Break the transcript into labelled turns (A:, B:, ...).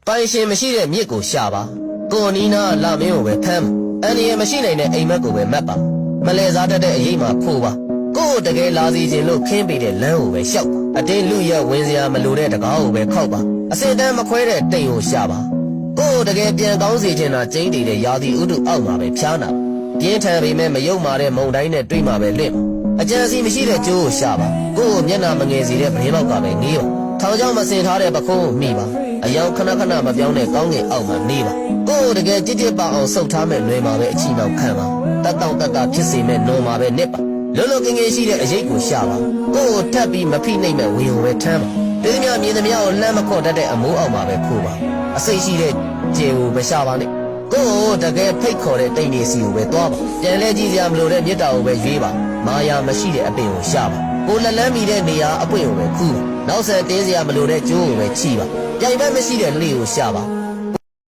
A: ပိုင်ရှင်မရှိတဲ့မြစ်ကိုရှာပါကိုနီနာလာမင်းကိုပဲဖမ်းအန်ဒီရဲ့မရှိနိုင်တဲ့အိမ်မက်ကိုပဲမတ်ပါမလဲစားတတ်တဲ့အရေးမှခိုးပါကိုတကယ်လာစီခြင်းလို့ခင်းပေးတဲ့လမ်းကိုပဲရှောက်ပါအတင်းလူရက်ဝင်စရာမလိုတဲ့တကားကိုပဲခောက်ပါအစင်တန်းမခွဲတဲ့တိမ်ကိုရှာပါကိုတကယ်ပြန်ကောင်းစေခြင်းသာကျင်းတည်တဲ့ယာတီဥတုအောက်မှာပဲဖျားနာပြင်းထန်ပေမဲ့မယုံမာတဲ့မုံတိုင်းနဲ့တွေးမှာပဲလင့်အကြံစီမရှိတဲ့ကျိုးကိုရှာပါကိုမျက်နှာမငယ်စေတဲ့ပရင်းပေါက်ကပဲငေးပါထောင်ချောင်းမစင်ထားတဲ့ပခုံးကိုမိပါအယောင်ခဏခဏမပြောင်းတဲ့ကောင်းငင်အောက်မှာနေပါကိုတကယ်ကြစ်ကြစ်ပါအောင်စုပ်ထားမဲ့လွယ်မှာပဲအချီနောက်ခံပါတတ်တောင့်တတ်တာဖြစ်စေမဲ့နုံမှာပဲနစ်ပါလွတ်လွတ်ကင်းကင်းရှိတဲ့အရေးကိုရှာပါကိုထပ်ပြီးမဖိနှိမ့်မဲ့ဝင်ကိုပဲထမ်းပါတေးမြမြင်သမျှကိုလှမ်းမခေါ်တတ်တဲ့အမိုးအောက်မှာပဲခိုးပါအစိတ်ရှိတဲ့ကျေကိုမရှာပါနဲ့ကိုတကယ်ဖိတ်ခေါ်တဲ့တိမ်နေစီကိုပဲသွားပါပြန်လဲကြည့်စရာမလိုတဲ့မြစ်တာကိုပဲရွေးပါမာယာမရှိတဲ့အပင်ကိုရှာပါကိုလက်လန်းမိတဲ့နေရာအပွင့်ကိုပဲခူးပါနောက်ဆက်တင်းစရာမလိုတဲ့ကျိုးကိုပဲချိပါပြိုင်ဘက်မရှိတဲ့လှေကိုရှာပါ